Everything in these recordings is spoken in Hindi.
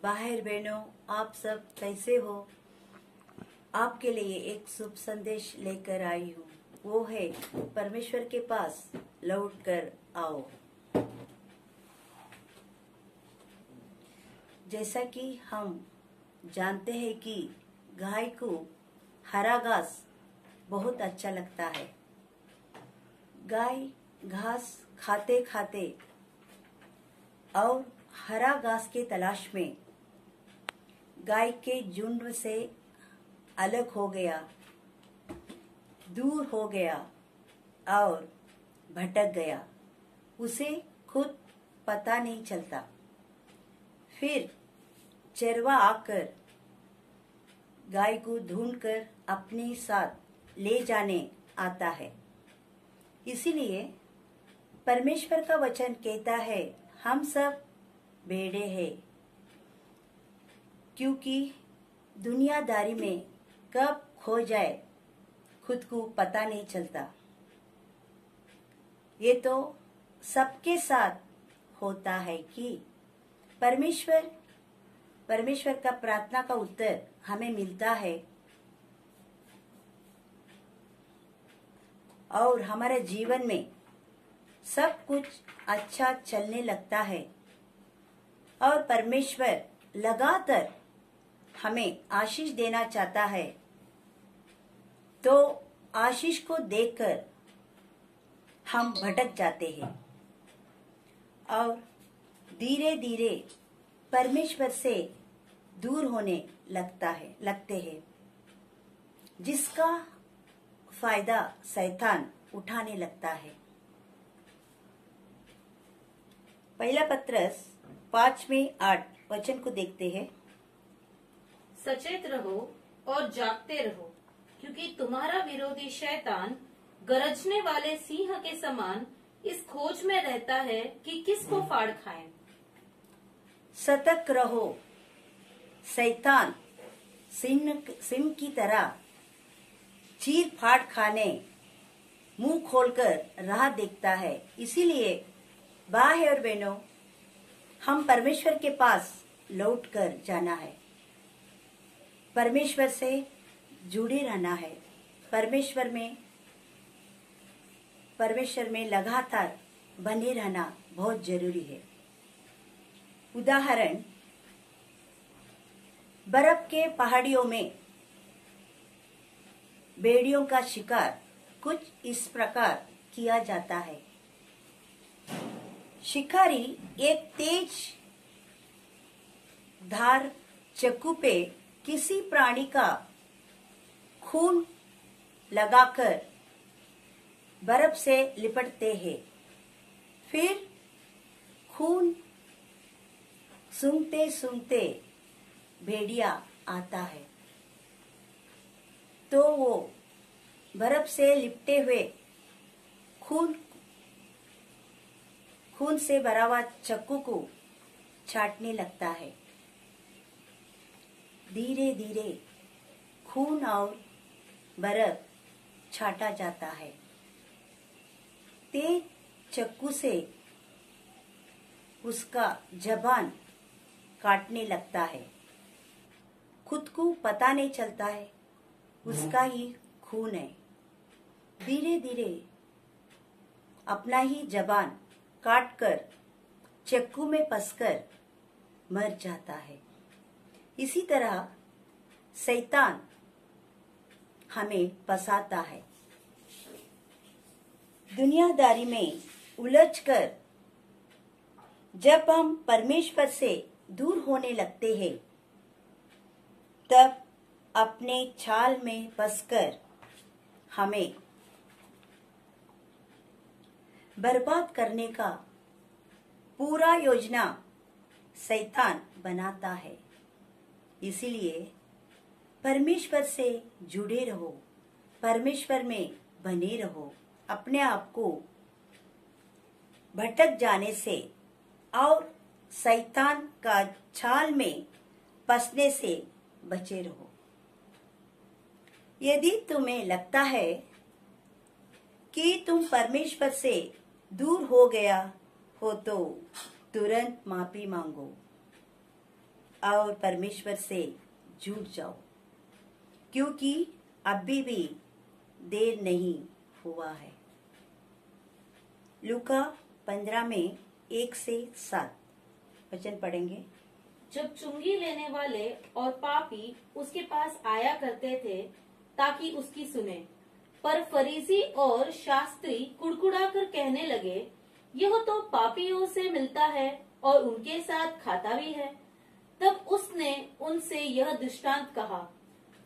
बाहर बहनों, आप सब कैसे हो? आपके लिए एक शुभ संदेश लेकर आई हूँ। वो है परमेश्वर के पास लौट कर आओ। जैसा कि हम जानते हैं कि गाय को हरा घास बहुत अच्छा लगता है। गाय घास खाते खाते और हरा घास के तलाश में गाय के झुंड से अलग हो गया, दूर हो गया और भटक गया। उसे खुद पता नहीं चलता। फिर चरवा आकर गाय को ढूंढकर अपने साथ ले जाने आता है। इसीलिए परमेश्वर का वचन कहता है, हम सब भेड़े हैं, क्योंकि दुनियादारी में कब खो जाए खुद को पता नहीं चलता। ये तो सबके साथ होता है कि परमेश्वर का प्रार्थना का उत्तर हमें मिलता है और हमारे जीवन में सब कुछ अच्छा चलने लगता है और परमेश्वर लगातार हमें आशीष देना चाहता है। तो आशीष को देखकर हम भटक जाते हैं और धीरे धीरे परमेश्वर से दूर होने लगते हैं, जिसका फायदा शैतान उठाने लगता है। पहला पत्रस 5:8 वचन को देखते हैं। सचेत रहो और जागते रहो, क्योंकि तुम्हारा विरोधी शैतान गरजने वाले सिंह के समान इस खोज में रहता है कि किसको फाड़ खाए। सतर्क रहो। शैतान सिंह की तरह चीर फाड़ खाने मुंह खोलकर राह देखता है। इसीलिए भाई और बहनों, हम परमेश्वर के पास लौट कर जाना है, परमेश्वर से जुड़े रहना है, परमेश्वर में लगातार बने रहना बहुत जरूरी है। उदाहरण, बर्फ के पहाड़ियों में भेड़ियों का शिकार कुछ इस प्रकार किया जाता है। शिकारी एक तेज धार चाकू पे किसी प्राणी का खून लगाकर बर्फ से लिपटते हैं। फिर खून सूंघते सूंघते भेड़िया आता है, तो वो बर्फ से लिपटे हुए खून से भरा हुआ चाकू को छाटने लगता है। धीरे धीरे खून और बर्फ छाटा जाता है। तेज चाकू से उसका जबान काटने लगता है। खुद को पता नहीं चलता है उसका ही खून है। धीरे धीरे अपना ही जबान काटकर चाकू में फंसकर मर जाता है। इसी तरह शैतान हमें फंसाता है। दुनियादारी में उलझकर जब हम परमेश्वर से दूर होने लगते हैं, तब अपने छाल में फंसकर हमें बर्बाद करने का पूरा योजना शैतान बनाता है। इसीलिए परमेश्वर से जुड़े रहो, परमेश्वर में बने रहो, अपने आप को भटक जाने से और शैतान का छाल में फंसने से बचे रहो। यदि तुम्हें लगता है कि तुम परमेश्वर से दूर हो गया हो, तो तुरंत माफी मांगो। और परमेश्वर से जुड़ जाओ, क्योंकि अभी भी देर नहीं हुआ है। लूका 15 में 1 से 7 वचन पढ़ेंगे। जब चुंगी लेने वाले और पापी उसके पास आया करते थे ताकि उसकी सुने, पर फरीसी और शास्त्री कुड़कुड़ाकर कहने लगे, यह तो पापियों से मिलता है और उनके साथ खाता भी है। तब उसने उनसे यह दृष्टांत कहा,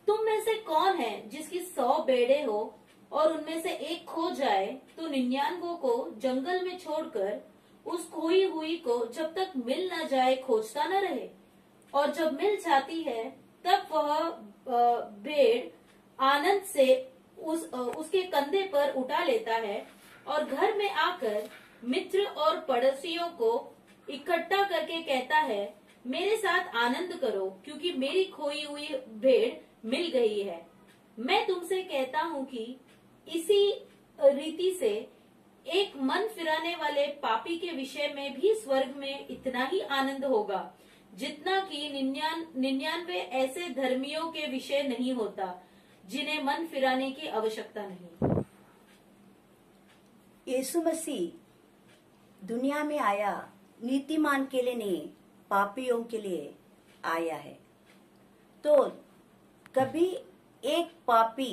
तुम में से कौन है जिसकी 100 भेड़ें हो और उनमें से एक खो जाए तो 99 को जंगल में छोड़कर उस खोई हुई को जब तक मिल न जाए खोजता न रहे? और जब मिल जाती है तब वह भेड़ आनंद से उसके कंधे पर उठा लेता है और घर में आकर मित्र और पड़ोसियों को इकट्ठा करके कहता है, मेरे साथ आनंद करो क्योंकि मेरी खोई हुई भेड़ मिल गई है। मैं तुमसे कहता हूँ कि इसी रीति से एक मन फिराने वाले पापी के विषय में भी स्वर्ग में इतना ही आनंद होगा जितना कि 99 ऐसे धर्मियों के विषय नहीं होता जिन्हें मन फिराने की आवश्यकता नहीं। यीशु मसीह दुनिया में आया नीतिमान के लिए नहीं, पापियों के लिए आया है। तो कभी एक पापी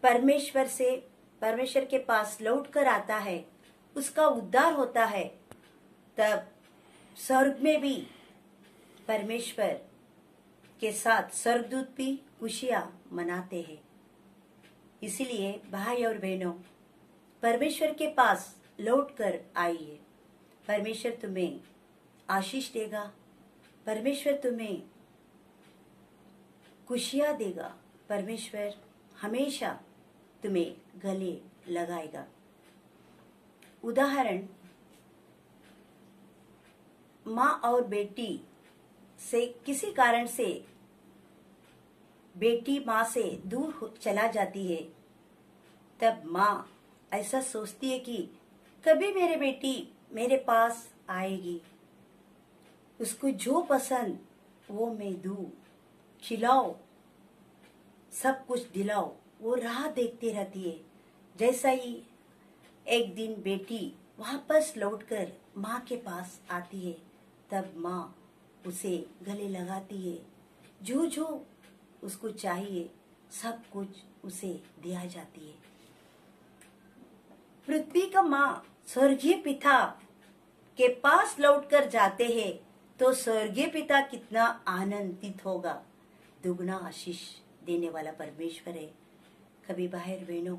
परमेश्वर के पास लौट कर आता है, उसका उद्धार होता है, तब स्वर्ग में भी परमेश्वर के साथ स्वर्गदूत भी खुशियां मनाते हैं। इसीलिए भाई और बहनों, परमेश्वर के पास लौट कर आइए। परमेश्वर तुम्हें आशीष देगा, परमेश्वर तुम्हें खुशियां देगा, परमेश्वर हमेशा तुम्हें गले लगाएगा। उदाहरण, माँ और बेटी से किसी कारण से बेटी माँ से दूर चला जाती है, तब माँ ऐसा सोचती है कि कभी मेरी बेटी मेरे पास आएगी, उसको जो पसंद वो मैं दूं, खिलाओ, सब कुछ दिलाओ। वो राह देखती रहती है। जैसा ही एक दिन बेटी वापस लौटकर माँ के पास आती है, तब माँ उसे गले लगाती है, जो जो उसको चाहिए सब कुछ उसे दिया जाती है। पृथ्वी का माँ स्वर्गीय पिता के पास लौटकर जाते हैं तो स्वर्गीय पिता कितना आनंदित होगा। दुगना आशीष देने वाला परमेश्वर है। कभी बाहर बहनों,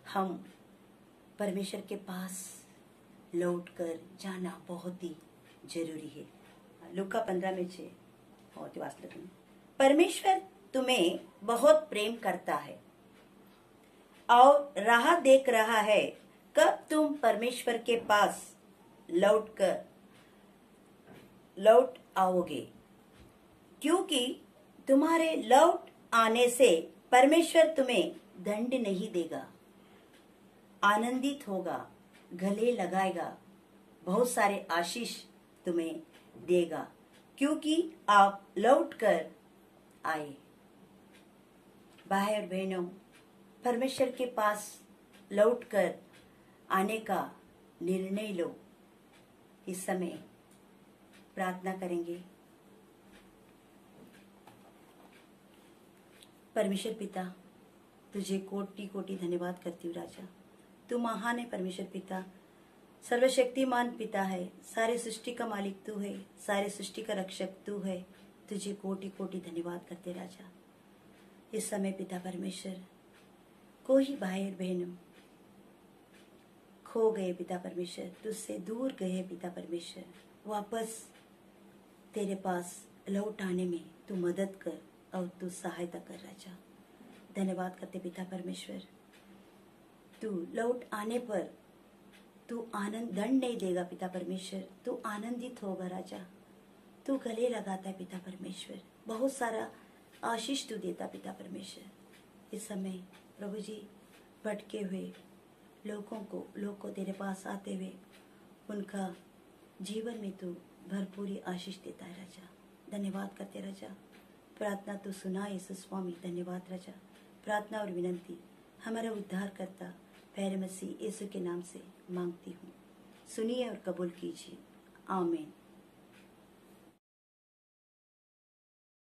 हम परमेश्वर के पास लौटकर जाना बहुत ही जरूरी है। लूका 15 में 6 और परमेश्वर तुम्हें बहुत प्रेम करता है और राह देख रहा है कब तुम परमेश्वर के पास लौट आओगे, क्योंकि तुम्हारे लौट आने से परमेश्वर तुम्हें दंड नहीं देगा, आनंदित होगा, गले लगाएगा, बहुत सारे आशीष तुम्हें देगा, क्योंकि आप लौट कर आए। भाई और बहनों, परमेश्वर के पास लौट कर आने का निर्णय लो। इस समय प्रार्थना करेंगे। परमेश्वर पिता, तुझे कोटि कोटि धन्यवाद करती हूँ राजा। तू महान है परमेश्वर पिता, सर्वशक्तिमान पिता है, सारे सृष्टि का मालिक तू है, सारे सृष्टि का रक्षक तू है। तुझे कोटि कोटि धन्यवाद करते राजा। इस समय पिता परमेश्वर, कोई भाई और बहन खो गए पिता परमेश्वर, तुझसे दूर गए पिता परमेश्वर, वापस तेरे पास लौट आने में तू मदद कर और तू सहायता कर राजा। धन्यवाद करते पिता परमेश्वर। तू लौट आने पर तू आनंद दंड नहीं देगा पिता परमेश्वर, तू आनंदित होगा राजा। तू गले लगाता है पिता परमेश्वर, बहुत सारा आशीष तू देता पिता परमेश्वर। इस समय प्रभु जी, भटके हुए लोग को तेरे पास आते हुए उनका जीवन में तू भरपूरी आशीष देता है राजा। धन्यवाद करते राजा। प्रार्थना तो सुना यीशु स्वामी। धन्यवाद राजा। प्रार्थना और विनंती हमारा उद्धार करता प्यारे मसीह यीशु के नाम से मांगती हूँ। सुनिए और कबूल कीजिए। आमीन।